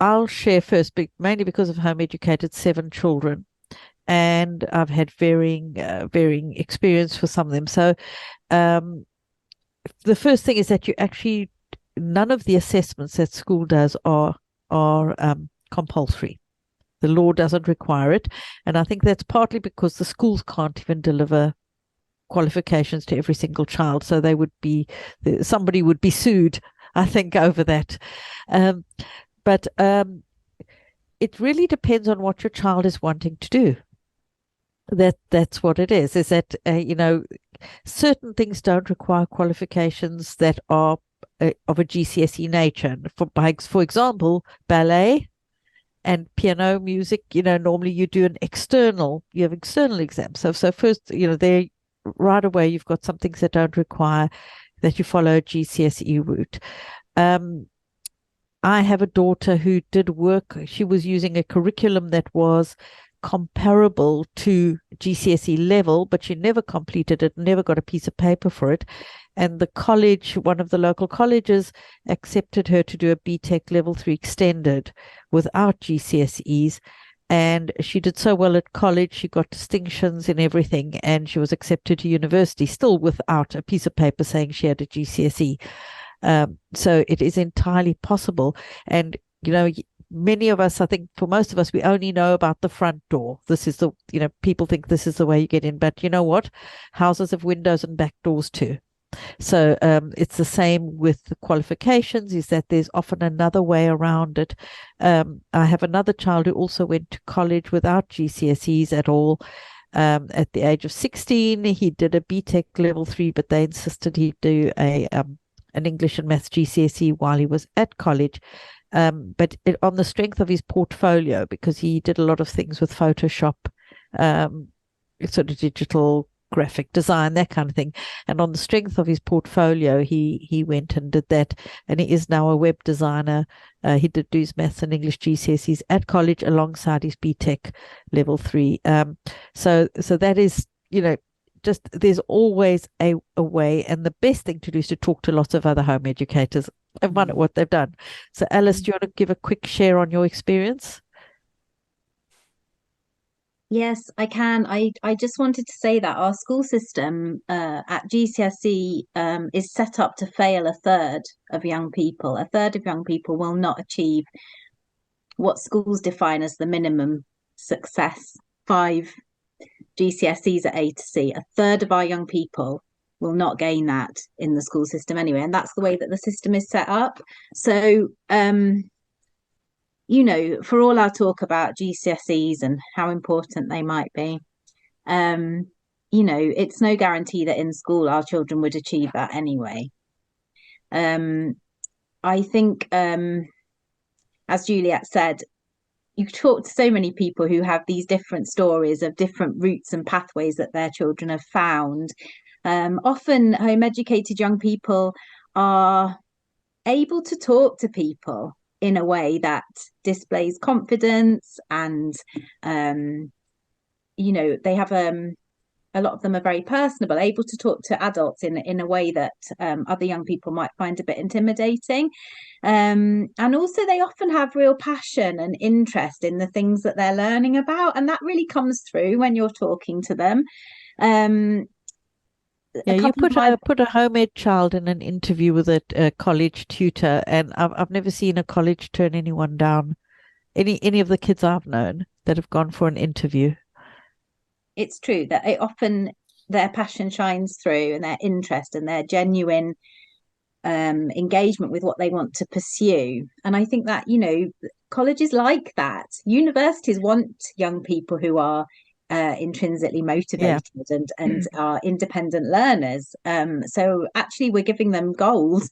I'll share first, mainly because I've home educated 7 children, and I've had varying experience for some of them. So um, the first thing is that you actually none of the assessments that school does are compulsory. The law doesn't require it, and I think that's partly because the schools can't even deliver qualifications to every single child. So somebody would be sued, I think, over that. Um, but it really depends on what your child is wanting to do. That's what it is. Is that certain things don't require qualifications that are of a GCSE nature. For example, ballet and piano music. Normally you have external exams. So first, they right away you've got some things that don't require that you follow a GCSE route. Um, I have a daughter who did work. She was using a curriculum that was comparable to GCSE level, but she never completed it, never got a piece of paper for it. And the college, one of the local colleges, accepted her to do a BTEC level 3 extended without GCSEs. And she did so well at college, she got distinctions in everything, and she was accepted to university still without a piece of paper saying she had a GCSE. So it is entirely possible. And, many of us, I think for most of us, we only know about the front door. This is people think this is the way you get in. But you know what? Houses have windows and back doors too. So it's the same with the qualifications, is that there's often another way around it. I have another child who also went to college without GCSEs at all. At the age of 16, he did a BTEC level 3, but they insisted he do an English and Maths GCSE while he was at college. On the strength of his portfolio, because he did a lot of things with Photoshop, sort of digital graphic design, that kind of thing. And on the strength of his portfolio, he went and did that. And he is now a web designer. He did do his Maths and English GCSEs at college alongside his BTEC level 3. So that is, just there's always a way. And the best thing to do is to talk to lots of other home educators and find out what they've done. So Alice, do you want to give a quick share on your experience? Yes, I can. I just wanted to say that our school system at GCSE is set up to fail a third of young people. A third of young people will not achieve what schools define as the minimum success, 5 GCSEs at A to C. A third of our young people will not gain that in the school system anyway, and that's the way that the system is set up. So for all our talk about GCSEs and how important they might be, it's no guarantee that in school our children would achieve that anyway. I think, as Juliet said, you talk to so many people who have these different stories of different routes and pathways that their children have found. Often home educated young people are able to talk to people in a way that displays confidence, and they have a lot of them are very personable, able to talk to adults in a way that other young people might find a bit intimidating. And also they often have real passion and interest in the things that they're learning about, and that really comes through when you're talking to them. Yeah, you put a home ed child in an interview with a college tutor, and I've never seen a college turn anyone down. Any of the kids I've known that have gone for an interview. It's true that often their passion shines through, and their interest and their genuine engagement with what they want to pursue. And I think that colleges like that. Universities want young people who are intrinsically Yeah. motivated and are independent learners. So actually, we're giving them gold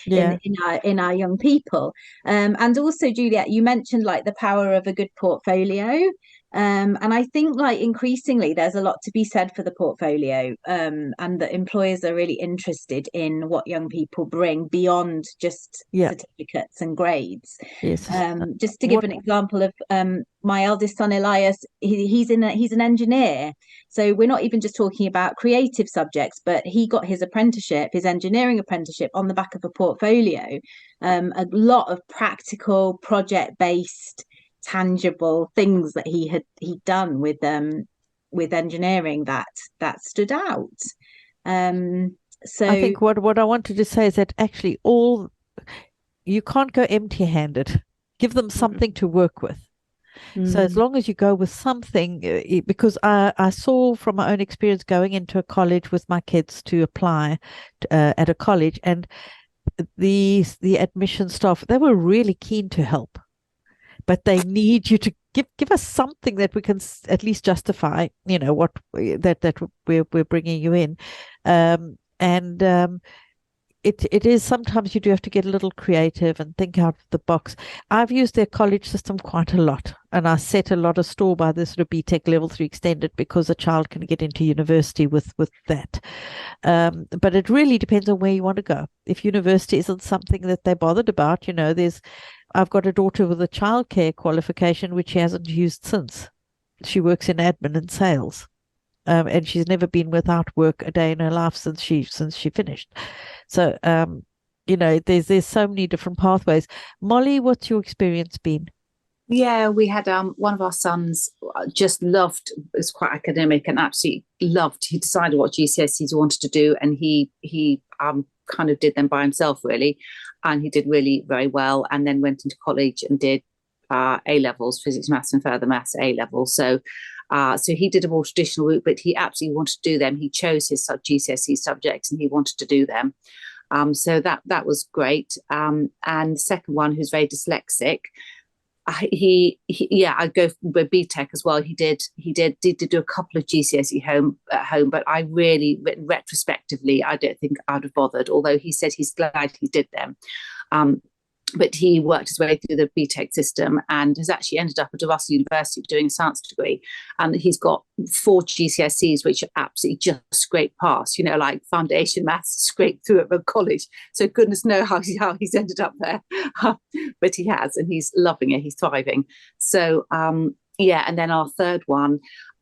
Yeah. in our young people. And also, Juliet, you mentioned like the power of a good portfolio. And I think like increasingly there's a lot to be said for the portfolio, and that employers are really interested in what young people bring beyond just Yeah. certificates and grades. Yes. Just to give What? an example of my eldest son Elias, he's an engineer. So we're not even just talking about creative subjects, but he got his apprenticeship, his engineering apprenticeship, on the back of a portfolio. A lot of practical, project-based, tangible things that he'd done with engineering that stood out. I So think what I wanted to say is that actually you can't go empty-handed. Give them something to work with. So as long as you go with something, because I saw from my own experience going into a college with my kids to apply at a college, and the admission staff, they were really keen to help, but they need you to give us something that we can at least justify, what that we're bringing you in, and it is sometimes you do have to get a little creative and think out of the box. I've used their college system quite a lot, and I set a lot of store by this sort of BTEC level 3 extended, because a child can get into university with that. But it really depends on where you want to go. If university isn't something that they're bothered about, I've got a daughter with a childcare qualification which she hasn't used since. She works in admin and sales. And she's never been without work a day in her life since she finished. So, there's so many different pathways. Molly, what's your experience been? Yeah, we had one of our sons just loved, was quite academic and absolutely loved. He decided what GCSEs he wanted to do, and he kind of did them by himself really, and he did really very well. And then went into college and did A levels, physics, maths, and further maths A level. So he did a more traditional route, but he absolutely wanted to do them. He chose his GCSE subjects and he wanted to do them. So that was great. And the second one, who's very dyslexic, I'd go with BTEC as well. He did do a couple of GCSE at home, but I really, retrospectively, I don't think I'd have bothered. Although he said he's glad he did them. But he worked his way through the BTEC system and has actually ended up at Russell University doing a science degree. And he's got 4 GCSEs, which are absolutely just scrape past, like foundation maths, scrape through at the college. So goodness knows how he's ended up there. But he has, and he's loving it. He's thriving. So, and then our third one,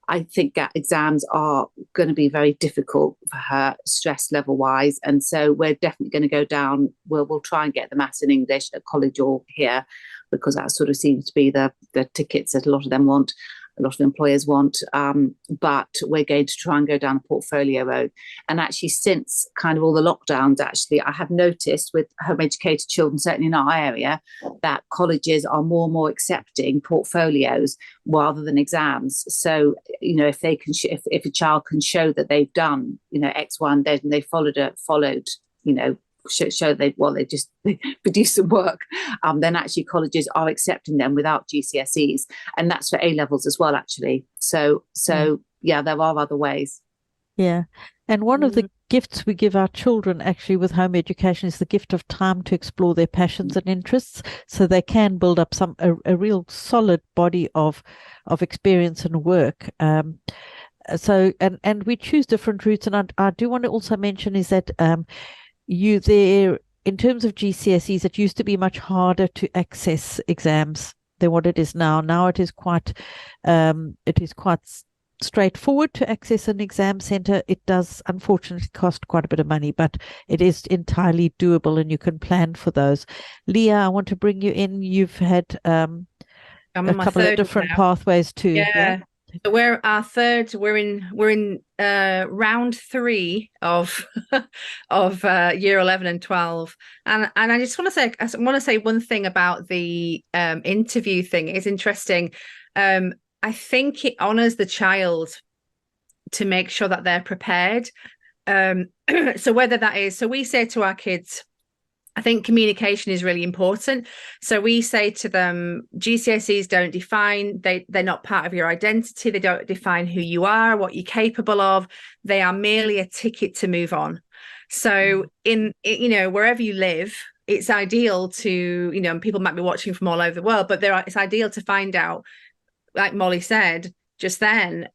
I think exams are going to be very difficult for her, stress level wise, and so we're definitely going to go down. We'll try and get the maths and English at college or here, because that sort of seems to be the tickets that a lot of them want, a lot of employers want. But we're going to try and go down a portfolio road. And actually, since kind of all the lockdowns, actually, I have noticed with home educated children, certainly in our area, that colleges are more and more accepting portfolios rather than exams. So, if they can, if a child can show that they've done, X, Y, and Z, and they followed, show they just produce some work, then actually colleges are accepting them without GCSEs, and that's for A levels as well, actually. So there are other ways. Yeah. And one of the gifts we give our children actually with home education is the gift of time to explore their passions and interests, so they can build up a real solid body of experience and work. So we choose different routes, and I do want to also mention is that in terms of GCSEs, it used to be much harder to access exams than what it is now. Now it is quite straightforward to access an exam center. It does unfortunately cost quite a bit of money, but it is entirely doable, and you can plan for those. Leah, I want to bring you in. You've had a couple of different pathways too. Yeah. So we're in round 3 of year 11 and 12, and I just want to say one thing about the interview thing. It's interesting. I think it honors the child to make sure that they're prepared. So whether that is, so we say to our kids, I think communication is really important. So we say to them, GCSEs don't define, they're not part of your identity. They don't define who you are, what you're capable of. They are merely a ticket to move on. So wherever you live, it's ideal to, people might be watching from all over the world, but it's ideal to find out like Molly said just then,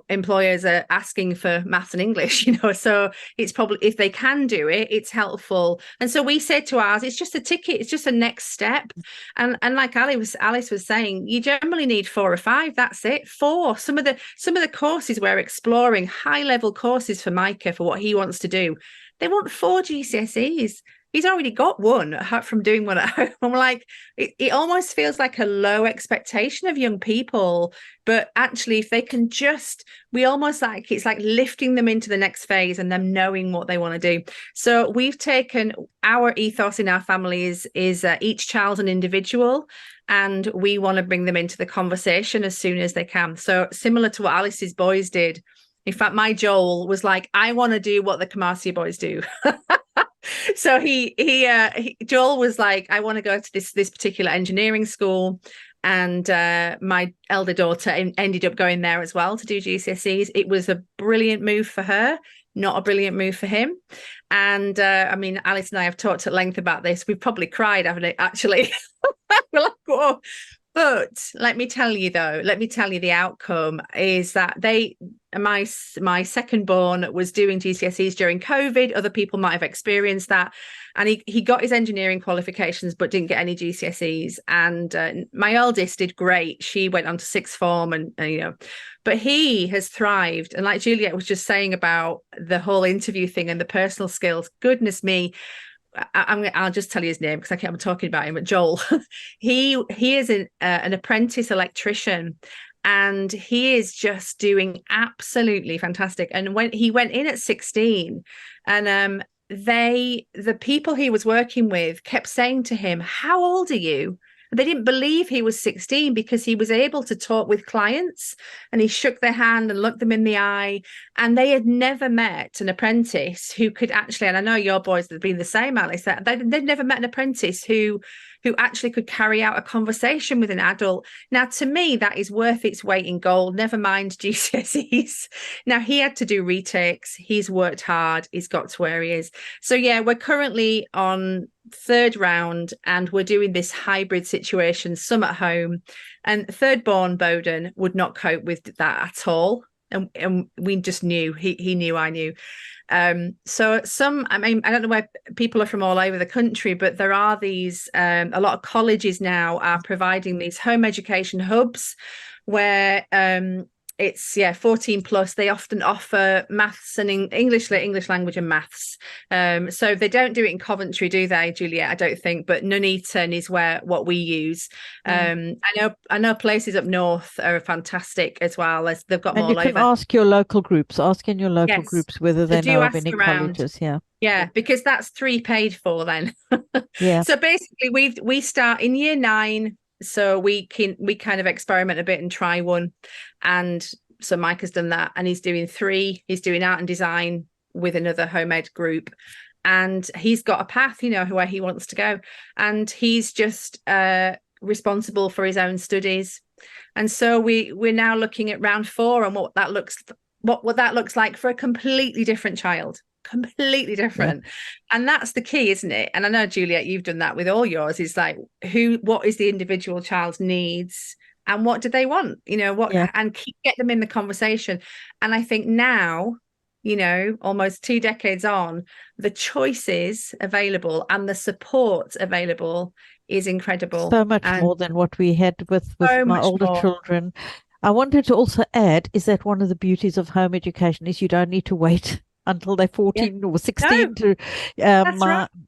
employers are asking for maths and English, so it's probably, if they can do it, it's helpful. And so we say to ours, it's just a ticket, it's just a next step. And like Alice was saying, you generally need 4 or 5, that's it. 4. Some of the courses we're exploring, high level courses for Micah for what he wants to do, they want 4 GCSEs. He's already got one from doing one at home. I'm like, it almost feels like a low expectation of young people. But actually, if they can we almost like, it's like lifting them into the next phase and them knowing what they want to do. So we've taken our ethos in our family is each child's an individual, and we want to bring them into the conversation as soon as they can. So similar to what Alice's boys did. In fact, my Joel was like, I want to do what the Kamasi boys do. So Joel was like, I want to go to this particular engineering school, and my elder daughter ended up going there as well to do GCSEs. It was a brilliant move for her, not a brilliant move for him. And I mean, Alice and I have talked at length about this. We've probably cried, haven't it? Actually, we're like, whoa. But let me tell you, the outcome is that my second born was doing GCSEs during COVID. Other people might have experienced that. And he got his engineering qualifications, but didn't get any GCSEs. And my eldest did great. She went on to sixth form but he has thrived. And like Juliet was just saying about the whole interview thing and the personal skills, goodness me. I'll just tell you his name because I'm talking about him. But Joel, he is an apprentice electrician, and he is just doing absolutely fantastic. And when he went in at 16, and the people he was working with kept saying to him, "How old are you?" They didn't believe he was 16 because he was able to talk with clients, and he shook their hand and looked them in the eye. And they had never met an apprentice who could actually, and I know your boys have been the same, Alice, that they'd never met an apprentice who actually could carry out a conversation with an adult. Now, to me, that is worth its weight in gold, never mind GCSEs. Now, he had to do retakes. He's worked hard. He's got to where he is. So, yeah, we're currently on 3rd round, and we're doing this hybrid situation, some at home. And third born Bowden would not cope with that at all. And we just knew, he knew, I knew. So I don't know where people are from all over the country, but there are these, a lot of colleges now are providing these home education hubs where it's 14 plus. They often offer maths and English language and maths. So they don't do it in Coventry, do they, Juliet? I don't think, but Nuneaton is what we use. I know places up north are fantastic as well. They've got more. And you can ask your local groups. Ask in your local groups whether they know of any colleges. Yeah, because that's 3 paid for then. Yeah. So basically, we start in year 9. So we kind of experiment a bit and try one. And so Mike has done that, and he's doing 3. He's doing art and design with another home ed group, and he's got a path, where he wants to go. And he's just responsible for his own studies. And so we're now looking at round 4 and what that looks like for a completely different child. Completely different. And that's the key, isn't it? And I know, Juliet, you've done that with all yours. It's like, what is the individual child's needs and what do they want, and get them in the conversation. And I think now, almost 2 decades on, the choices available and the support available is incredible. So much more than what we had with my older children. I wanted to also add is that one of the beauties of home education is you don't need to wait until they're 14 or 16.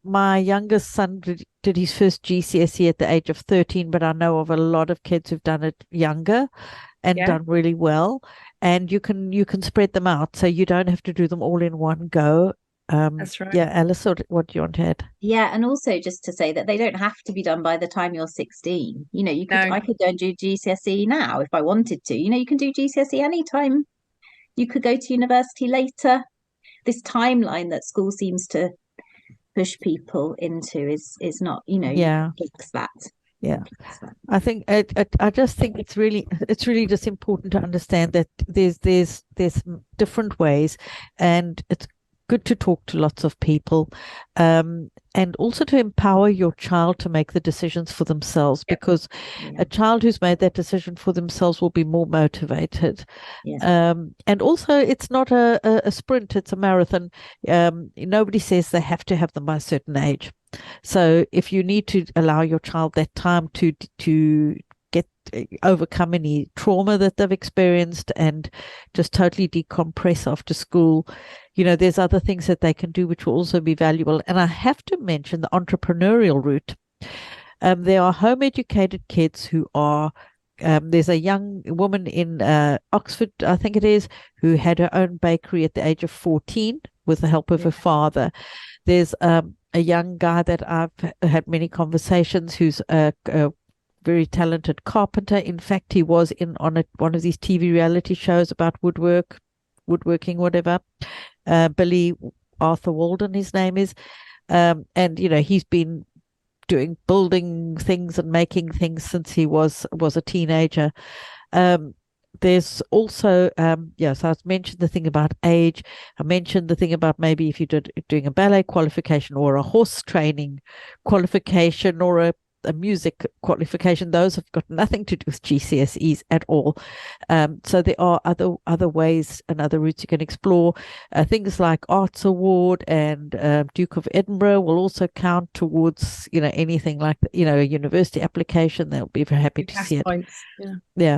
My youngest son did his first GCSE at the age of 13, but I know of a lot of kids who've done it younger and done really well. And you can spread them out, so you don't have to do them all in one go. That's right. Yeah, Alice, what do you want to add? Yeah, and also just to say that they don't have to be done by the time you're 16. I could go and do GCSE now if I wanted to. You can do GCSE anytime. You could go to university later. This timeline that school seems to push people into is not, fix that. Yeah, I think I just think it's really just important to understand that there's different ways, and it's good to talk to lots of people, and also to empower your child to make the decisions for themselves, because a child who's made that decision for themselves will be more motivated. And also, it's not a sprint, it's a marathon. Nobody says they have to have them by a certain age. So if you need to allow your child that time to overcome any trauma that they've experienced and just totally decompress after school, there's other things that they can do which will also be valuable. And I have to mention the entrepreneurial route. There are home educated kids who are there's a young woman in Oxford, I think it is, who had her own bakery at the age of 14 with the help of her father. There's a young guy that I've had many conversations who's a very talented carpenter. In fact, he was on one of these TV reality shows about woodworking, whatever. Billy Arthur Walden, his name is. And, he's been building things and making things since he was a teenager. There's also, so I mentioned the thing about age. I mentioned the thing about maybe if you're doing a ballet qualification or a horse training qualification or a music qualification. Those have got nothing to do with GCSEs at all. So there are other ways and other routes you can explore. Things like Arts Award and Duke of Edinburgh will also count towards anything like a university application. They'll be very happy to see it. Points. Yeah.